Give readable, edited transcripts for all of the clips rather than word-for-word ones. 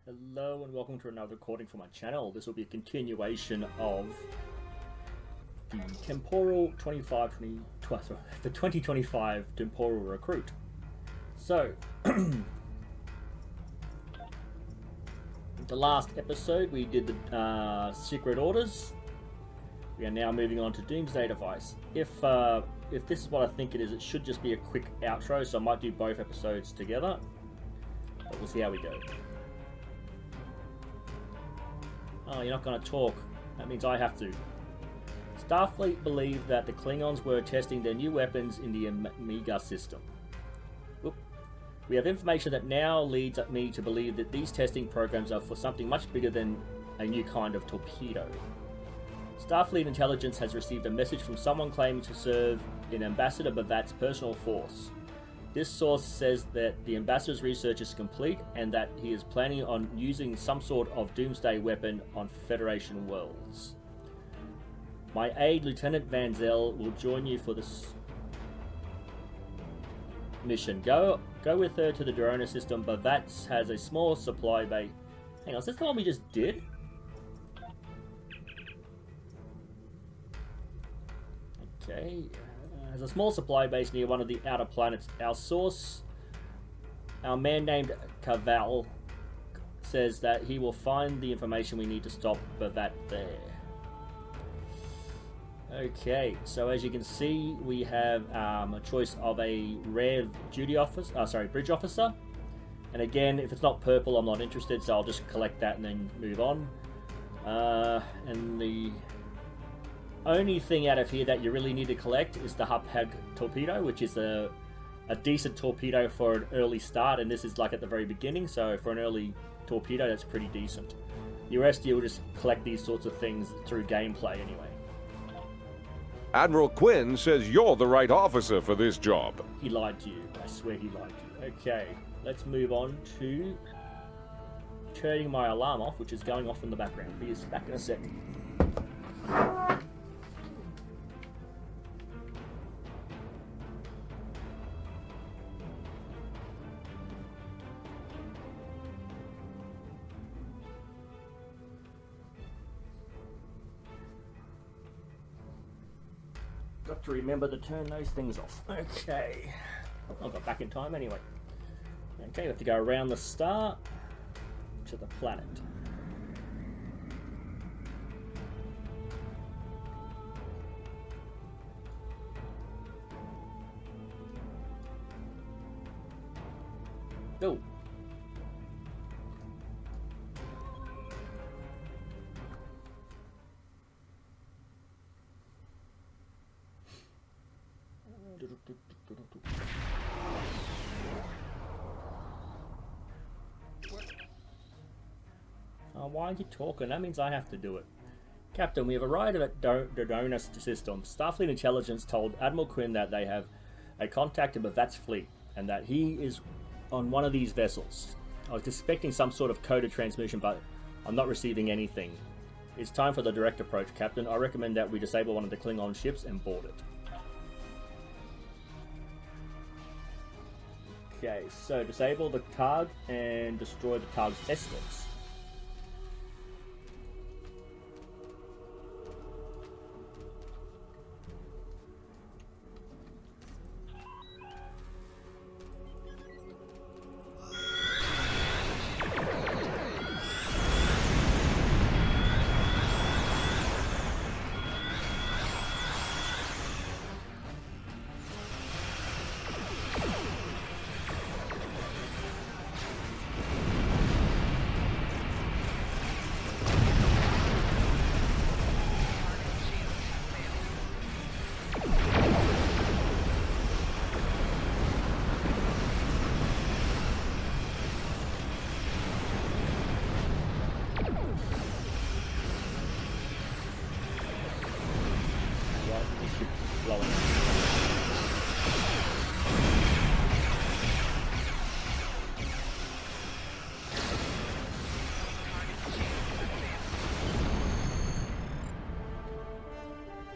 Hello and welcome to another recording for my channel. This will be a continuation of the Temporal 2025 Temporal Recruit. So, the last episode we did the secret orders. We are now moving on to Doomsday Device. If this is what I think it is, it should just be a quick outro, so I might do both episodes together. But we'll see how we go. Oh, you're not going to talk. That means I have to. Starfleet believed that the Klingons were testing their new weapons in the Omega system. Oop. We have information that now leads me to believe that these testing programs are for something much bigger than a new kind of torpedo. Starfleet intelligence has received a message from someone claiming to serve in Ambassador Bavat's personal force. This source says that the ambassador's research is complete and that he is planning on using some sort of doomsday weapon on Federation worlds. My aide, Lieutenant Van Zell, will join you for this mission. Go with her to the Dorona system. Bavat has a small supply base. Hang on, is this the one we just did? Okay. Has a small supply base near one of the outer planets. Our man named Cavall, says that he will find the information we need to stop Bavat there. Okay, so as you can see, we have a choice of a rare bridge officer. And again, if it's not purple, I'm not interested, so I'll just collect that and then move on. And the only thing out of here that you really need to collect is the Hapag torpedo, which is a decent torpedo for an early start, and this is like at the very beginning, so for an early torpedo that's pretty decent. The rest you'll just collect these sorts of things through gameplay anyway. Admiral Quinn says you're the right officer for this job. He lied to you. I swear he lied to you. Okay, let's move on to turning my alarm off, which is going off in the background. Be back in a second. Got to remember to turn those things off. Okay. I got back in time anyway. Okay, we have to go around the star to the planet. Go. Why are you talking? That means I have to do it. Captain, we have arrived at the Dorona system. Starfleet intelligence told Admiral Quinn that they have a contact in Bavat's fleet and that he is on one of these vessels. I was expecting some sort of coded transmission, but I'm not receiving anything. It's time for the direct approach, Captain. I recommend that we disable one of the Klingon ships and board it. Okay, so disable the Targ and destroy the Targ's escorts.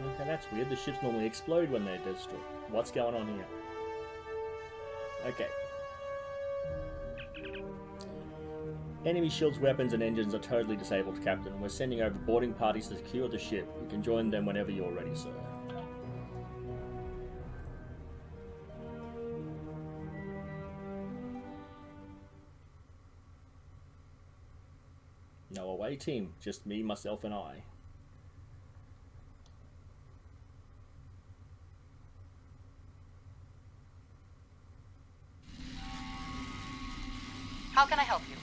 Okay, that's weird. The ships normally explode when they're destroyed. What's going on here? Okay. Enemy shields, weapons, and engines are totally disabled, Captain. We're sending over boarding parties to secure the ship. You can join them whenever you're ready, sir. No away team, just me, myself, and I. How can I help you?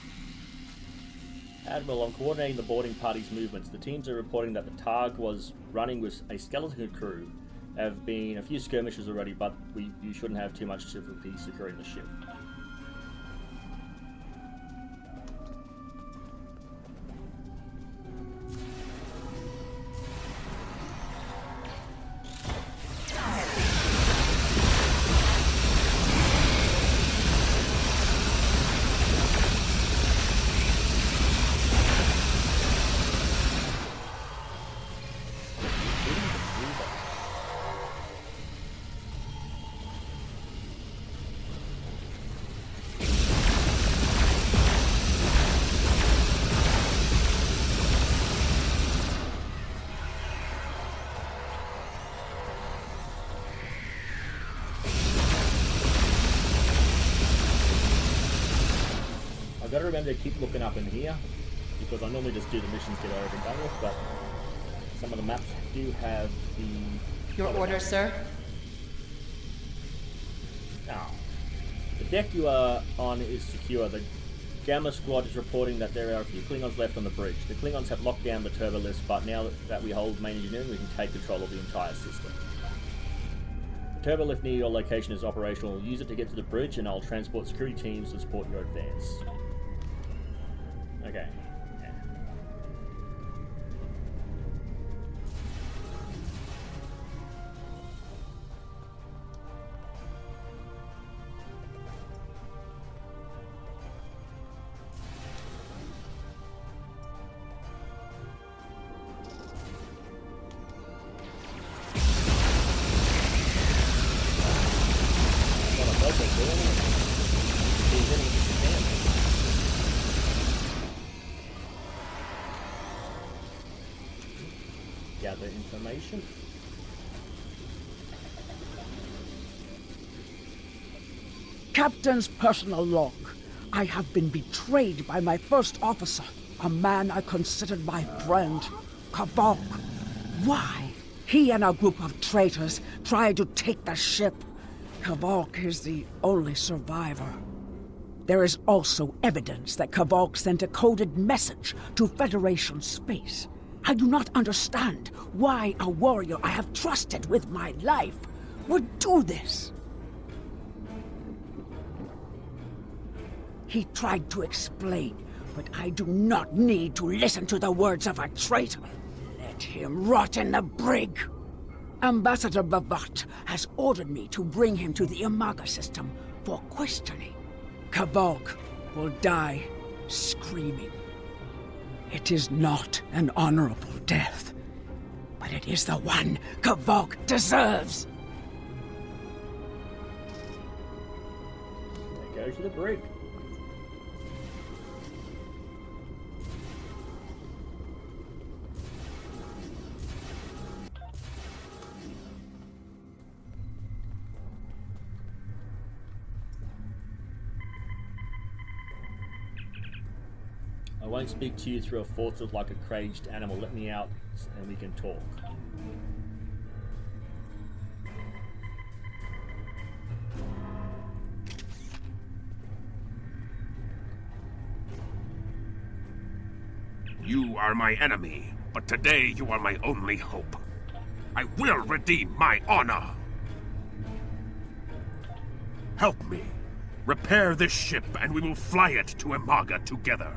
Admiral, I'm coordinating the boarding party's movements. The teams are reporting that the Targ was running with a skeleton crew. There have been a few skirmishes already, but you shouldn't have too much difficulty securing the ship. I've got to remember to keep looking up in here, because I normally just do the missions, get over and done with, but some of the maps do have the... Your order, sir? Now, the deck you are on is secure. The Gamma Squad is reporting that there are a few Klingons left on the bridge. The Klingons have locked down the turbo lifts, but now that we hold main engineering, we can take control of the entire system. The turbo lift near your location is operational. Use it to get to the bridge, and I'll transport security teams to support your advance. Okay. Yeah. Gather information. Captain's personal log. I have been betrayed by my first officer, a man I considered my friend, Kavok. Why? He and a group of traitors tried to take the ship. Kavok is the only survivor. There is also evidence that Kavok sent a coded message to Federation space. I do not understand why a warrior I have trusted with my life would do this. He tried to explain, but I do not need to listen to the words of a traitor. Let him rot in the brig. Ambassador Bavat has ordered me to bring him to the Imaga system for questioning. Kavok will die screaming. It is not an honorable death, but it is the one Kavok deserves. They go to the brig. I won't speak to you through a fortress like a caged animal. Let me out and we can talk. You are my enemy, but today you are my only hope. I will redeem my honor. Help me. Repair this ship and we will fly it to Imaga together.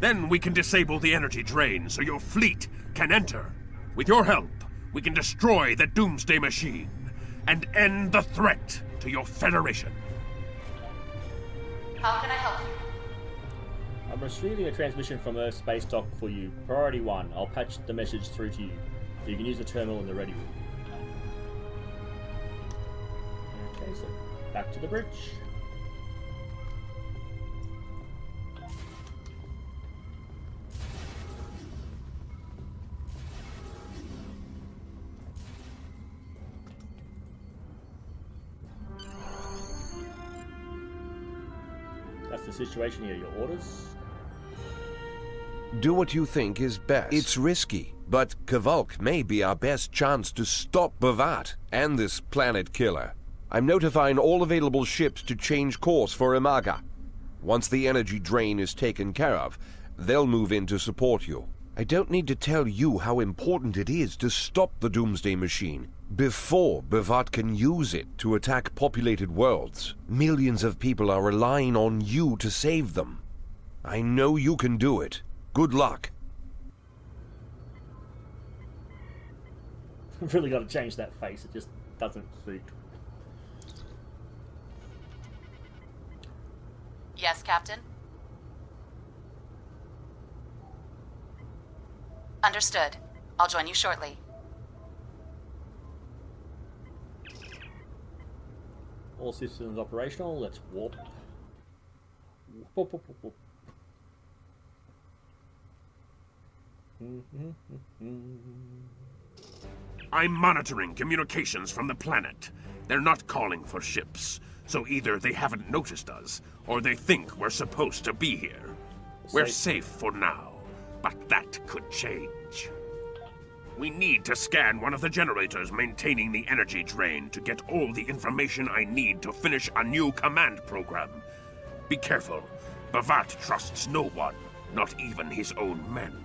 Then we can disable the energy drain so your fleet can enter. With your help, we can destroy the Doomsday Machine and end the threat to your Federation. How can I help you? I'm receiving a transmission from Earth Space Dock for you. Priority 1. I'll patch the message through to you. You can use the terminal in the ready room. Okay, so back to the bridge. What's the situation here? Your orders? Do what you think is best. It's risky, but Kvolk may be our best chance to stop Bavat and this planet killer. I'm notifying all available ships to change course for Imaga. Once the energy drain is taken care of, they'll move in to support you. I don't need to tell you how important it is to stop the Doomsday Machine before Bavat can use it to attack populated worlds. Millions of people are relying on you to save them. I know you can do it. Good luck. I've really got to change that face. It just doesn't suit. Yes, Captain? Understood. I'll join you shortly. All systems operational. Let's warp. Warp, warp, warp, warp. I'm monitoring communications from the planet. They're not calling for ships, so either they haven't noticed us, or they think we're supposed to be here. We're safe for now, but that could change. We need to scan one of the generators maintaining the energy drain to get all the information I need to finish a new command program. Be careful. Bavat trusts no one, not even his own men.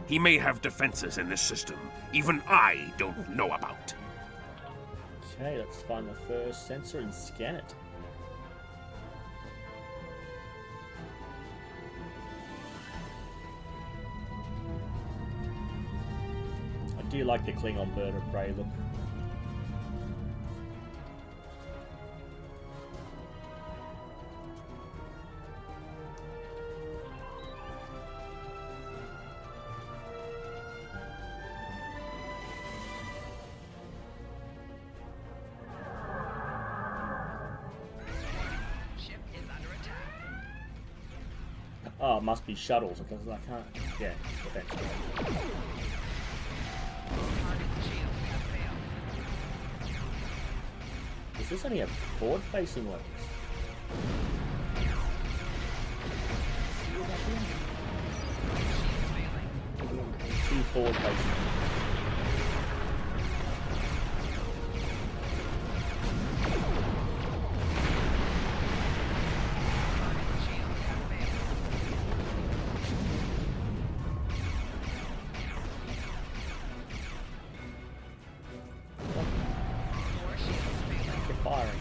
He may have defenses in this system even I don't know about. Okay, let's find the first sensor and scan it. I do like the Klingon bird of prey look. Oh, it must be shuttles because I can't. Yeah, eventually. Does this only have forward-facing weapons? Two forward-facing. Firing.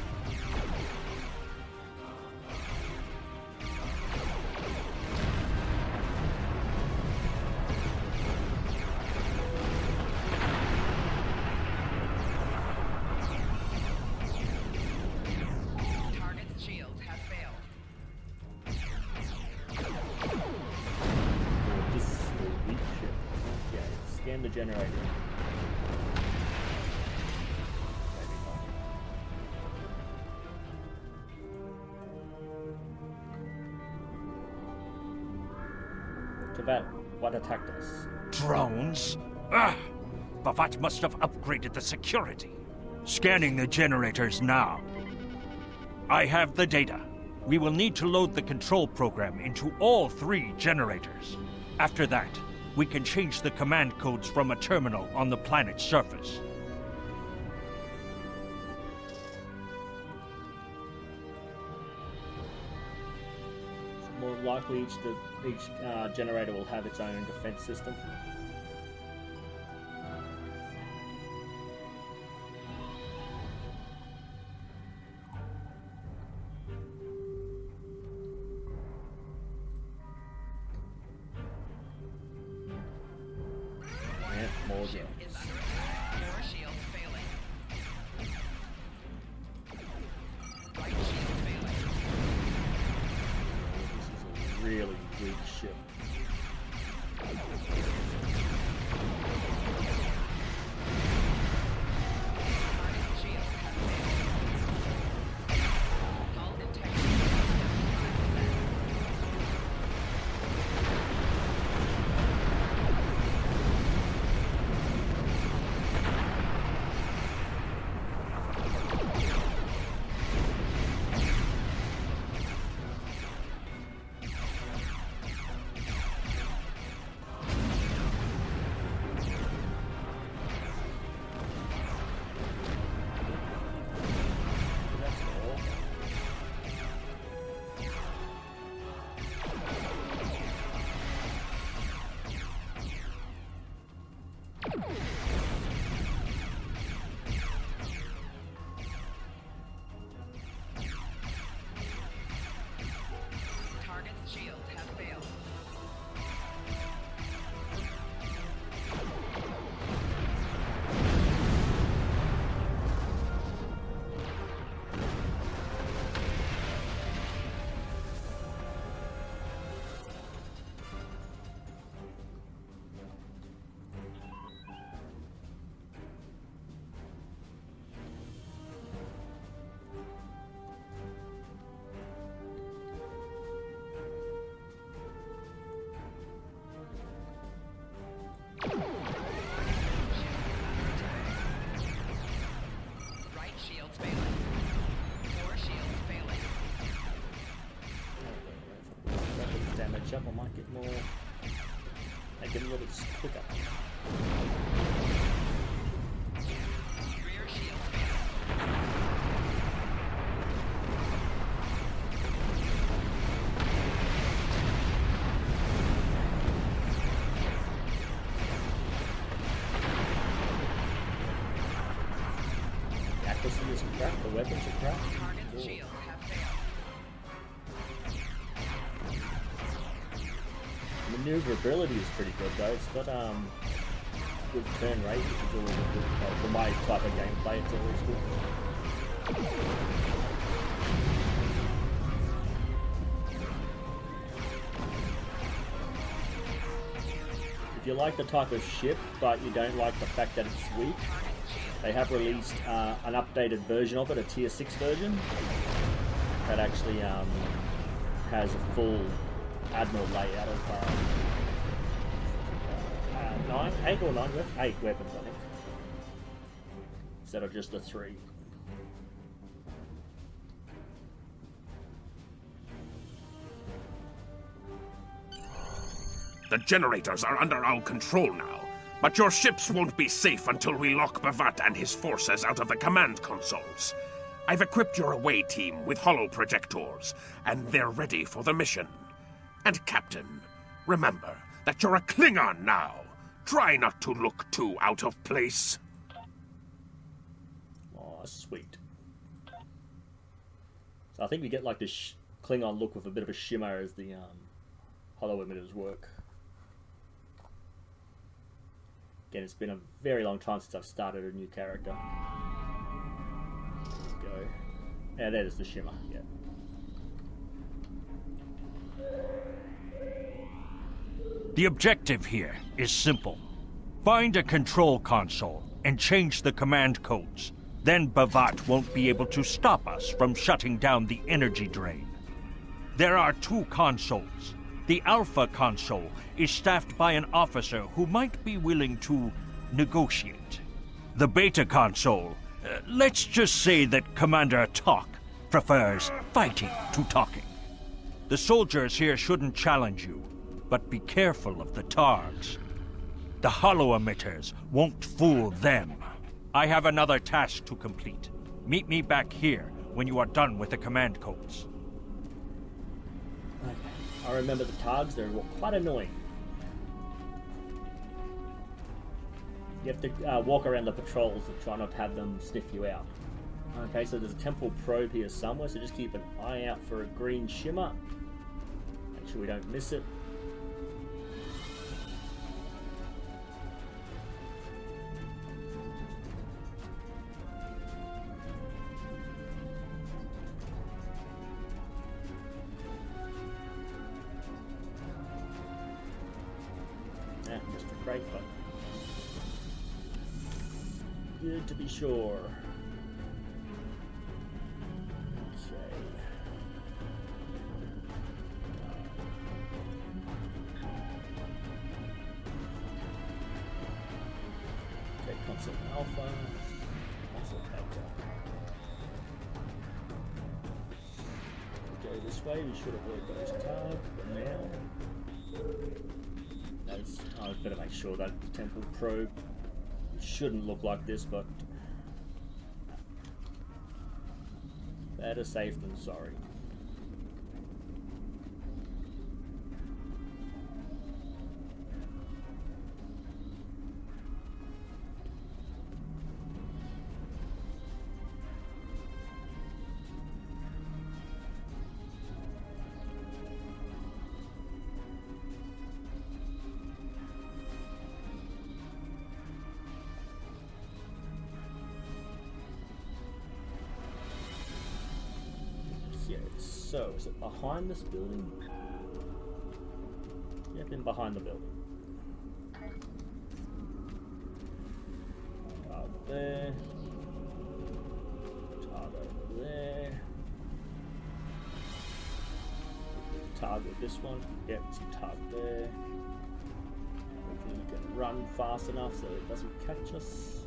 Target's shields have failed. This is the weak ship. Yeah, scan the generator. Tibet, what attacked us? Drones? Ah! Bavat must have upgraded the security. Scanning the generators now. I have the data. We will need to load the control program into all 3 generators. After that, we can change the command codes from a terminal on the planet's surface. More likely each generator will have its own defense system. Yeah, more Ship drones. is under attack. More shields failing. Right shield failing. This is a really weak ship. Target's shields have failed. Hull integrity. might get more. Make it a little bit quicker. Rear shield failing. The accuracy is crap, the weapons are crap. Target's Cool. shields have failed. Maneuverability is pretty good though. It's got good turn rate, which is always a good. For my type of gameplay, it's always good. If you like the type of ship, but you don't like the fact that it's weak, they have released an updated version of it, a tier 6 version, that actually has a full Admiral layout of 8 weapons, I think, instead of just the 3. The generators are under our control now, but your ships won't be safe until we lock Bavat and his forces out of the command consoles. I've equipped your away team with holo projectors, and they're ready for the mission. And Captain, remember that you're a Klingon now. Try not to look too out of place. Oh, sweet. So I think we get like this Klingon look with a bit of a shimmer as the holo emitters work. Again, it's been a very long time since I've started a new character. There we go. Yeah, there's the shimmer, yeah. The objective here is simple. Find a control console and change the command codes. Then Bavat won't be able to stop us from shutting down the energy drain. There are 2 consoles. The Alpha console is staffed by an officer who might be willing to negotiate. The Beta console, let's just say that Commander Talk prefers fighting to talking. The soldiers here shouldn't challenge you, but be careful of the Targs. The holo emitters won't fool them. I have another task to complete. Meet me back here when you are done with the command codes. Okay. I remember the Targs, they're quite annoying. You have to walk around the patrols and try not to have them sniff you out. Okay, so there's a temporal probe here somewhere, so just keep an eye out for a green shimmer. Make sure we don't miss it. Just a crate, but good to be sure. Okay. Okay, console alpha. Console beta. Go this way. We should avoid those tabs, but now. I better make sure that the temporal probe shouldn't look like this, but better safe than sorry. So, is it behind this building? Yep, in behind the building. Target there. Target over there. Target this one. Yep, some target there. Hopefully we can run fast enough so it doesn't catch us.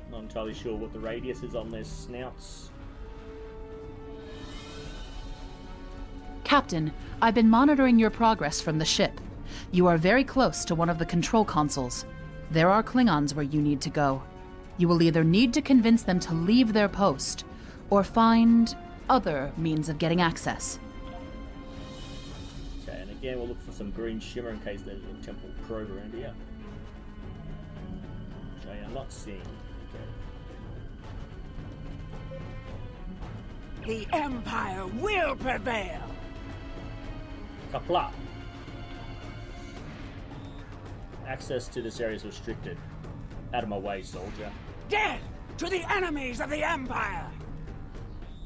Not entirely sure what the radius is on their snouts. Captain, I've been monitoring your progress from the ship. You are very close to one of the control consoles. There are Klingons where you need to go. You will either need to convince them to leave their post, or find other means of getting access. Okay, and again we'll look for some green shimmer in case there's a temporal probe around here. Which I am not seeing. Okay. The Empire will prevail! Kapla! Access to this area is restricted. Out of my way, soldier. Death to the enemies of the Empire!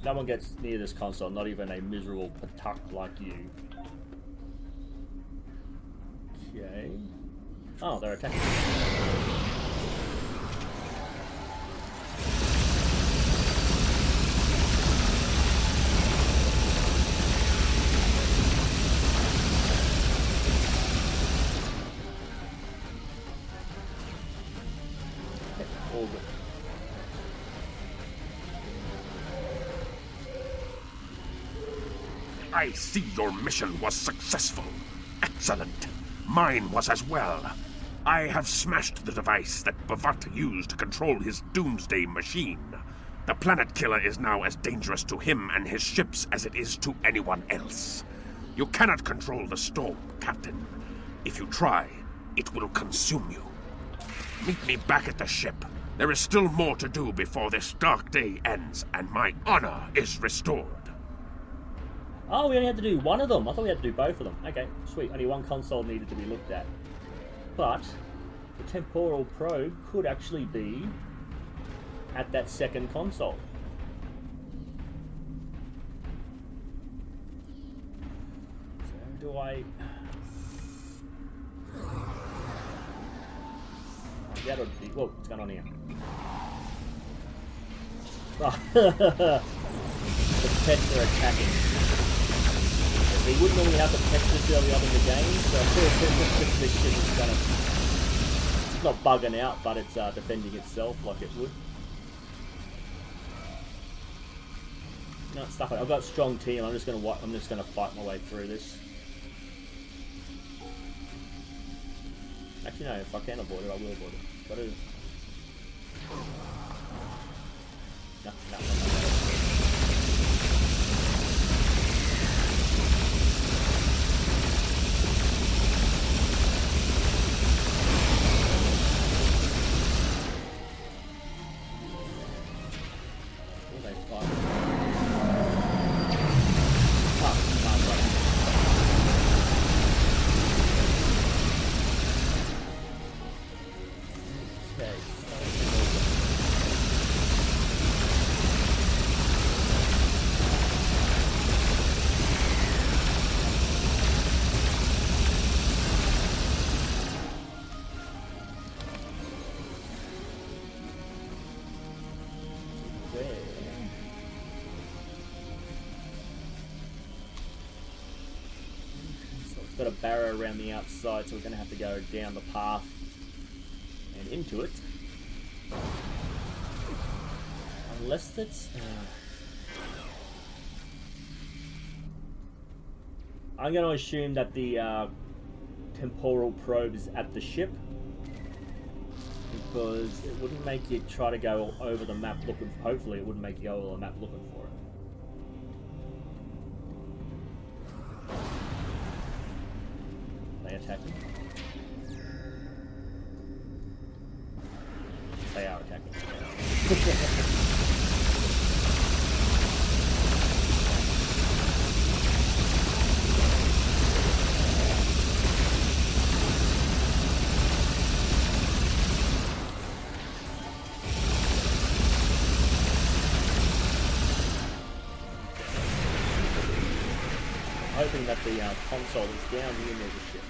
No one gets near this console, not even a miserable patuk like you. Okay. Oh, they're attacking. All good. I see your mission was successful. Excellent. Mine was as well. I have smashed the device that Bavat used to control his Doomsday machine. The planet killer is now as dangerous to him and his ships as it is to anyone else. You cannot control the storm, Captain. If you try, it will consume you. Meet me back at the ship. There is still more to do before this dark day ends, and my honor is restored. Oh, we only had to do one of them. I thought we had to do both of them. Okay, sweet. Only one console needed to be looked at. But the temporal probe could actually be at that second console. So do I... Yeah, that would be... Whoa, what's going on here? The pets are attacking. We wouldn't normally have the pets this early on in the game, so this shit is kind of... It's not bugging out, but it's defending itself like it would. No, it's stuff. I've got a strong team. I'm just gonna fight my way through this. Actually, no. If I can avoid it, I will avoid it. Got to. No. Got a barrier around the outside, so we're going to have to go down the path and into it. Unless it's... I'm going to assume that the temporal probe is at the ship, because it wouldn't make you try to go over the map looking... Hopefully it wouldn't make you go over the map looking for it. Attacking. They are attacking. I'm hoping that the console is down here near the ship.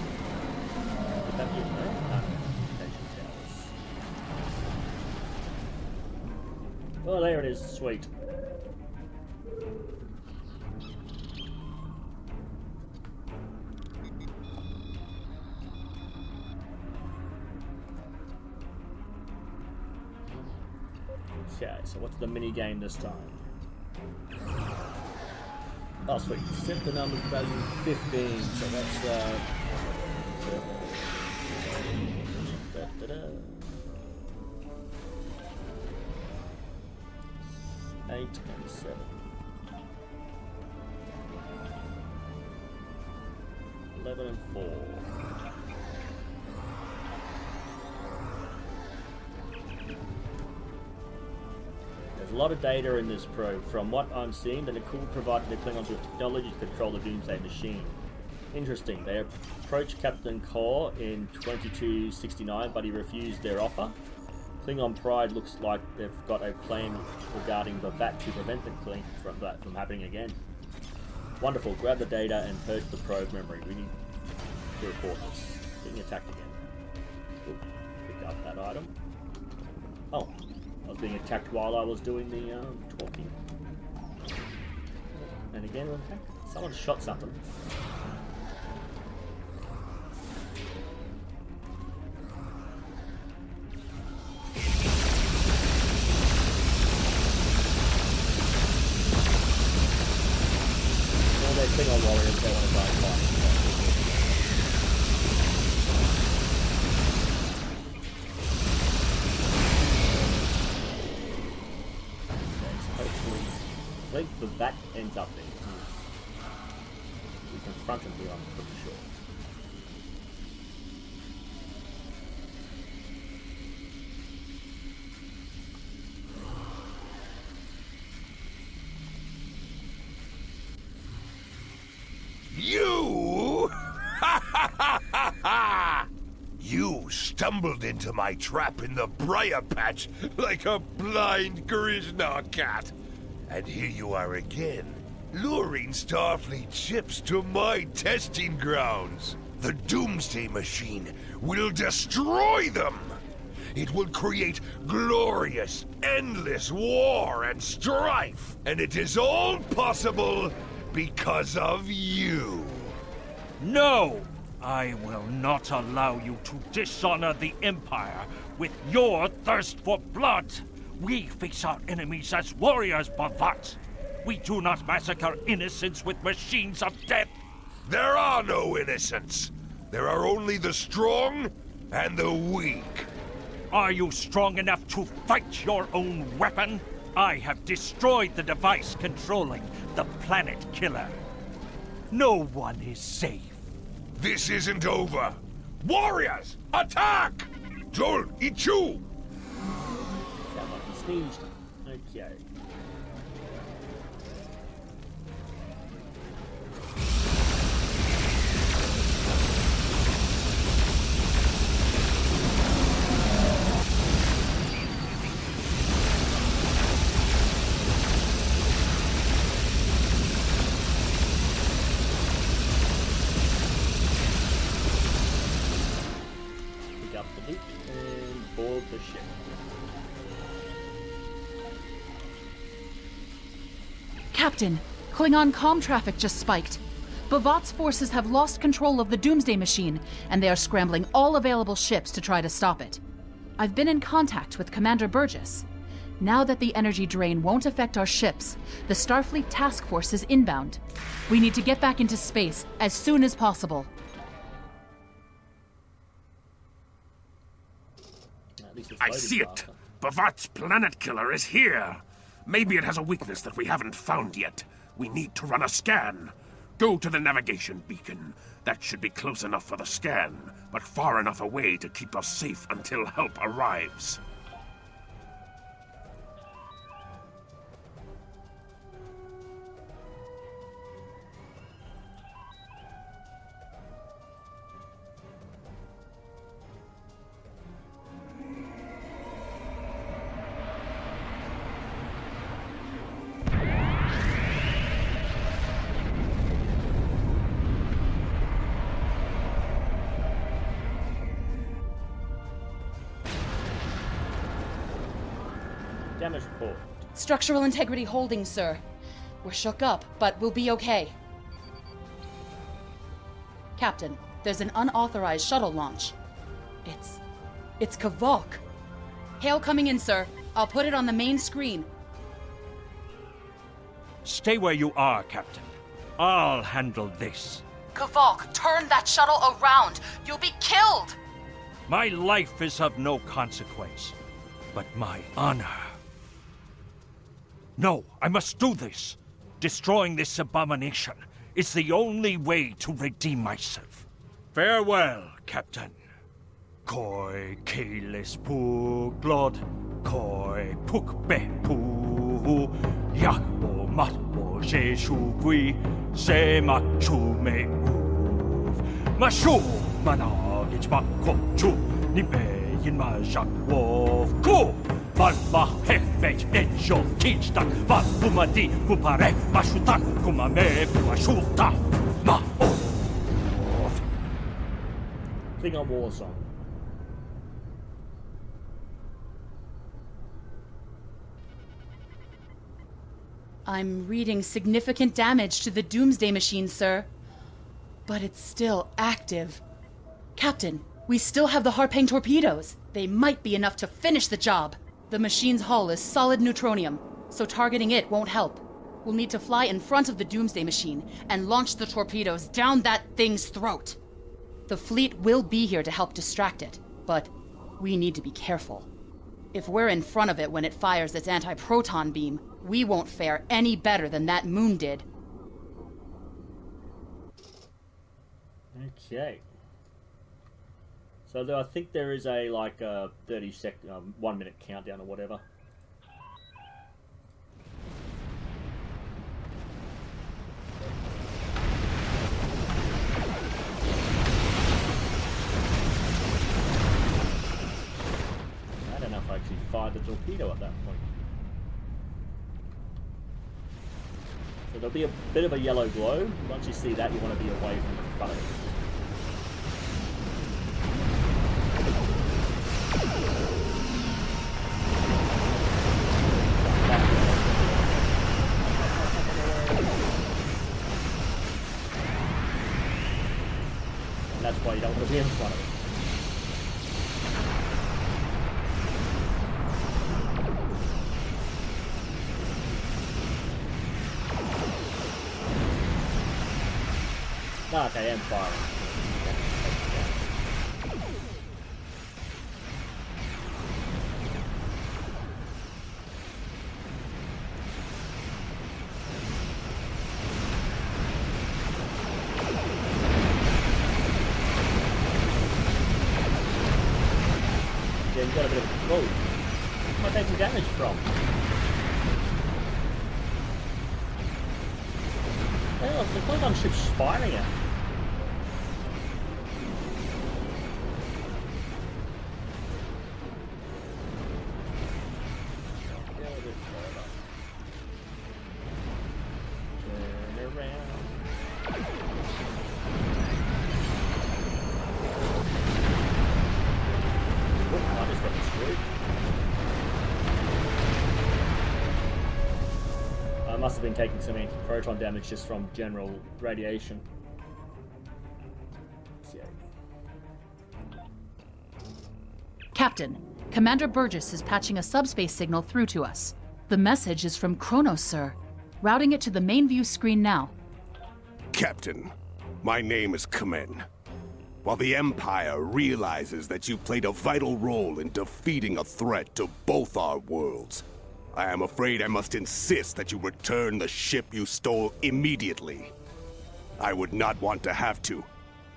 Would that be there? No. Communication towers. Oh, there it is. Sweet. Okay, so what's the mini game this time? Oh, sweet. Set the numbers value 15, so that's, da-da-da. 8 and 7. 11 and 4. There's a lot of data in this probe. From what I'm seeing, that it could provide the Klingons with technology to control the Doomsday machine. Interesting. They approached Captain Kor in 2269, but he refused their offer. Klingon Pride looks like they've got a plan regarding the VAT to prevent the Kling from happening again. Wonderful. Grab the data and purge the probe memory. We need to report this. Getting attacked again. Oop, pick up that item. Oh, I was being attacked while I was doing the talking. And again, we're attacked. Someone shot something. Klingon warriors don't want to die fighting. Okay, so hopefully, I think the VAT ends up there. We confront him here, I'm pretty sure. You! You stumbled into my trap in the briar patch like a blind Krishna cat. And here you are again, luring Starfleet ships to my testing grounds. The Doomsday machine will destroy them. It will create glorious, endless war and strife. And it is all possible because of you. No! I will not allow you to dishonor the Empire with your thirst for blood. We face our enemies as warriors, Bavat. We do not massacre innocents with machines of death. There are no innocents. There are only the strong and the weak. Are you strong enough to fight your own weapon? I have destroyed the device controlling the planet killer. No one is safe. This isn't over. Warriors, attack! Joel, Ichu! Sound like he sneezed. Okay. And board the ship. Captain, Klingon comm traffic just spiked. Bavat's forces have lost control of the Doomsday machine, and they are scrambling all available ships to try to stop it. I've been in contact with Commander Burgess. Now that the energy drain won't affect our ships, the Starfleet task force is inbound. We need to get back into space as soon as possible. I see it. Bavat's planet killer is here. Maybe it has a weakness that we haven't found yet. We need to run a scan. Go to the navigation beacon. That should be close enough for the scan, but far enough away to keep us safe until help arrives. Damage report. Structural integrity holding, sir. We're shook up, but we'll be okay. Captain, there's an unauthorized shuttle launch. It's Kavok. Hail coming in, sir. I'll put it on the main screen. Stay where you are, Captain. I'll handle this. Kavok, turn that shuttle around! You'll be killed! My life is of no consequence, but my honor. No, I must do this. Destroying this abomination is the only way to redeem myself. Farewell, Captain. Koi keles pu glod, koi puk be pu, yak o mat o je shu gui, se mak chu me uv. Ma shu managich ma ko chu, ni pe yin ma jak wolf ku. Van ma hek bech et jo teach tak, van pumadi pupare, ma shutak kuma me pua shuta, ma o. Klingon War song. I'm reading significant damage to the Doomsday machine, sir. But it's still active. Captain, we still have the Harpang torpedoes. They might be enough to finish the job. The machine's hull is solid neutronium, so targeting it won't help. We'll need to fly in front of the Doomsday machine and launch the torpedoes down that thing's throat. The fleet will be here to help distract it, but we need to be careful. If we're in front of it when it fires its anti-proton beam, we won't fare any better than that moon did. Okay. So I think there is a like a 30-second, 1 minute countdown or whatever. I don't know if I actually fired the torpedo at that point. So there'll be a bit of a yellow glow. Once you see that, you want to be away from the front of it. And that's why you don't want to be in front of it. Ah, okay, I'm firing. Yeah, you got a bit of... Whoa! Where am I taking damage from? Well, the Klingon ship's firing it. Turn around. Oh, I just got destroyed. I must have been taking some anti-proton damage just from general radiation. Captain, Commander Burgess is patching a subspace signal through to us. The message is from Kronos, sir. Routing it to the main view screen now. Captain, my name is Kamen. While the Empire realizes that you played a vital role in defeating a threat to both our worlds, I am afraid I must insist that you return the ship you stole immediately. I would not want to have to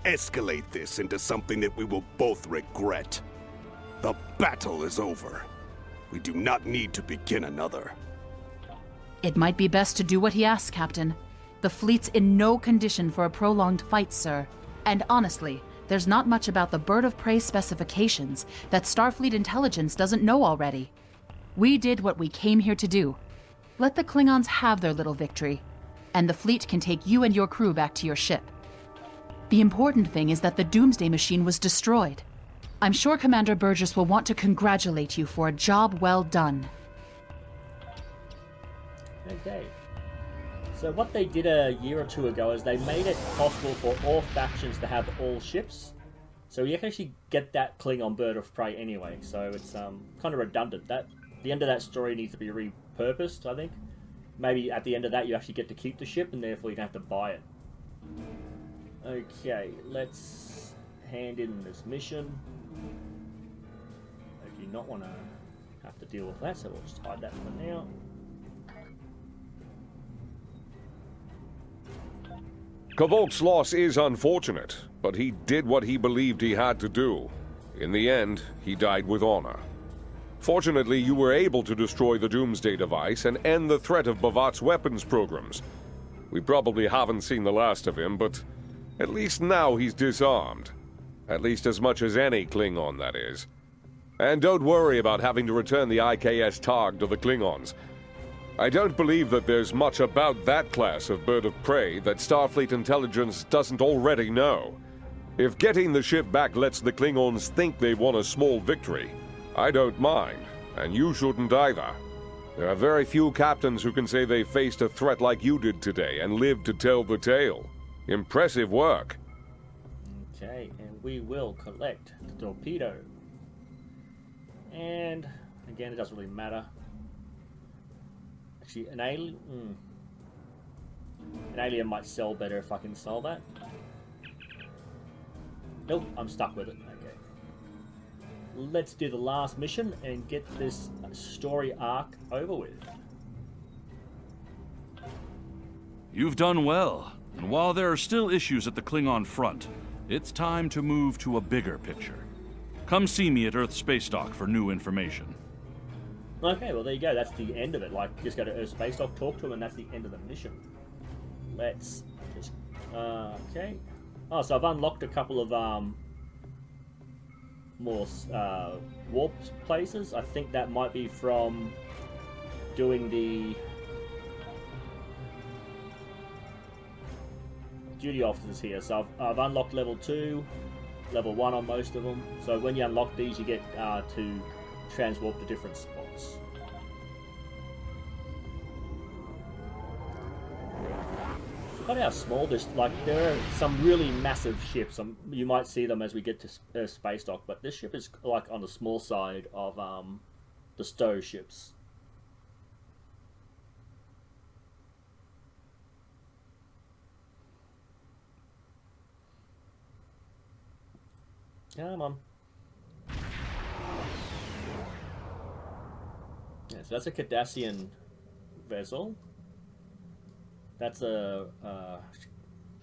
escalate this into something that we will both regret. The battle is over. We do not need to begin another. It might be best to do what he asks, Captain. The fleet's in no condition for a prolonged fight, sir. And honestly, there's not much about the Bird of Prey specifications that Starfleet intelligence doesn't know already. We did what we came here to do. Let the Klingons have their little victory, and the fleet can take you and your crew back to your ship. The important thing is that the Doomsday machine was destroyed. I'm sure Commander Burgess will want to congratulate you for a job well done. Okay. So what they did a year or two ago is they made it possible for all factions to have all ships. So you can actually get that Klingon Bird of Prey anyway. So it's kind of redundant. That the end of that story needs to be repurposed, I think. maybe at the end of that you actually get to keep the ship, and therefore you don't have to buy it. Okay, let's hand in this mission. I do not want to have to deal with that, so we'll just hide that for now. Kavok's loss is unfortunate, but he did what he believed he had to do. In the end, he died with honor. Fortunately, you were able to destroy the Doomsday Device and end the threat of Bavat's weapons programs. We probably haven't seen the last of him, but at least now he's disarmed. At least as much as any Klingon, that is. And don't worry about having to return the IKS Targ to the Klingons. I don't believe that there's much about that class of bird of prey that Starfleet intelligence doesn't already know. If getting the ship back lets the Klingons think they won a small victory, I don't mind, and you shouldn't either. There are very few captains who can say they faced a threat like you did today and lived to tell the tale. Impressive work. Okay, and we will collect the torpedo. And, again, it doesn't really matter. Actually, an alien might sell better if I can sell that. Nope, I'm stuck with it. Okay. Let's do the last mission and get this story arc over with. You've done well, and while there are still issues at the Klingon front, it's time to move to a bigger picture. Come see me at Earth Space Dock for new information. Okay, well there you go. That's the end of it. Like, just go to Earth Space Dock, talk to him, and that's the end of the mission. Let's just... okay. Oh, so I've unlocked a couple of more warp places. I think that might be from doing the duty officers here. So I've unlocked level 2, level 1 on most of them. So when you unlock these, you get to transwarp to different spots. Look at how small this, like, there are some really massive ships. You might see them as we get to Space Dock, but this ship is like on the small side of the STO ships. Come on. Yeah, so that's a Cardassian vessel. That's a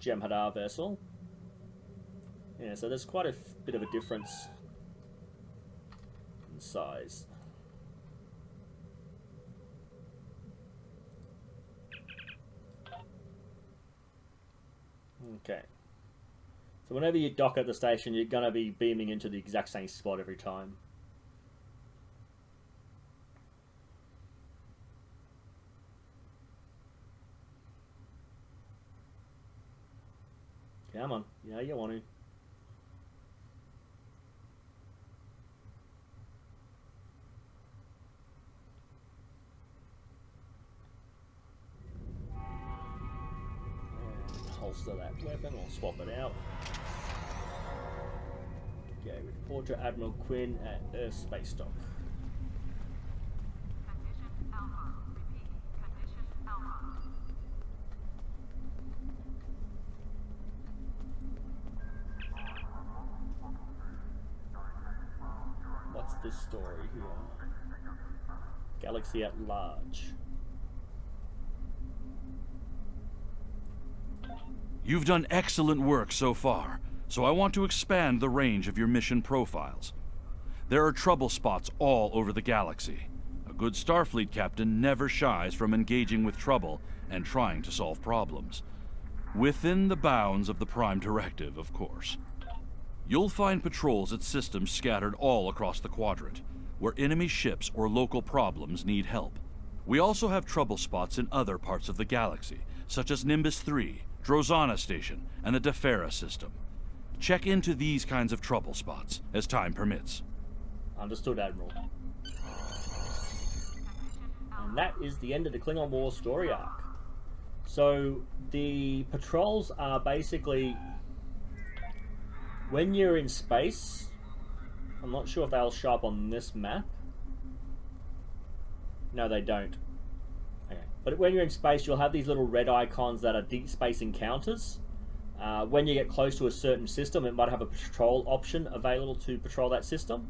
Jem'Hadar vessel. Yeah, so there's quite a bit of a difference in size. Okay. So whenever you dock at the station, you're going to be beaming into the exact same spot every time. Come on. Yeah, you want to. And holster that weapon, or swap it out. Okay, report to Admiral Quinn at Earth Space Dock. Condition Alpha. Repeat. Condition Alpha. What's this story here? Galaxy at large. You've done excellent work so far, so I want to expand the range of your mission profiles. There are trouble spots all over the galaxy. A good Starfleet captain never shies from engaging with trouble and trying to solve problems. Within the bounds of the Prime Directive, of course. You'll find patrols at systems scattered all across the quadrant, where enemy ships or local problems need help. We also have trouble spots in other parts of the galaxy, such as Nimbus 3, Drozana Station, and the Defera system. Check into these kinds of trouble spots, as time permits. Understood, Admiral. And that is the end of the Klingon War story arc. So, the patrols are basically... when you're in space, I'm not sure if they'll show up on this map. No, they don't. Okay. But when you're in space, you'll have these little red icons that are deep space encounters. When you get close to a certain system, it might have a patrol option available to patrol that system.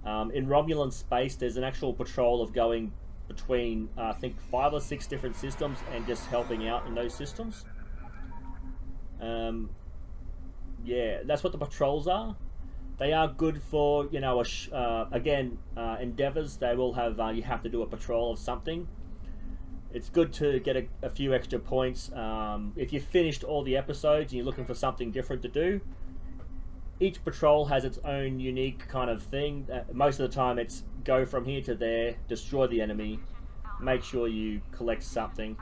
In Romulan space, there's an actual patrol of going between, I think, 5 or 6 different systems and just helping out in those systems. Yeah, that's what the patrols are. They are good for, you know, endeavors. They will have, you have to do a patrol of something. It's good to get a few extra points. If you've finished all the episodes and you're looking for something different to do, each patrol has its own unique kind of thing. Most of the time it's go from here to there, destroy the enemy, make sure you collect something.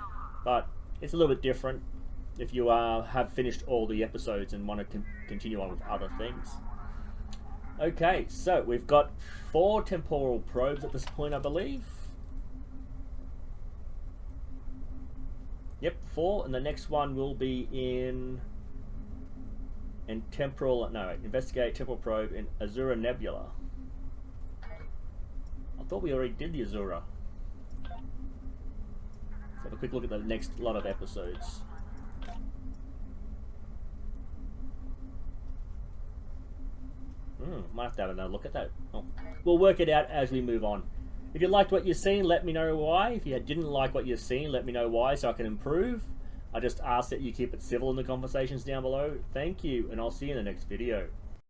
But it's a little bit different if you have finished all the episodes and want to continue on with other things. Okay, so we've got 4 temporal probes at this point, I believe. Yep, 4, and the next one will be in Temporal. No, investigate temporal probe in Azura Nebula. I thought we already did the Azura. Let's have a quick look at the next lot of episodes. Might have to have another look at that. Oh. We'll work it out as we move on. If you liked what you've seen, let me know why. If you didn't like what you've seen, let me know why so I can improve. I just ask that you keep it civil in the conversations down below. Thank you, and I'll see you in the next video.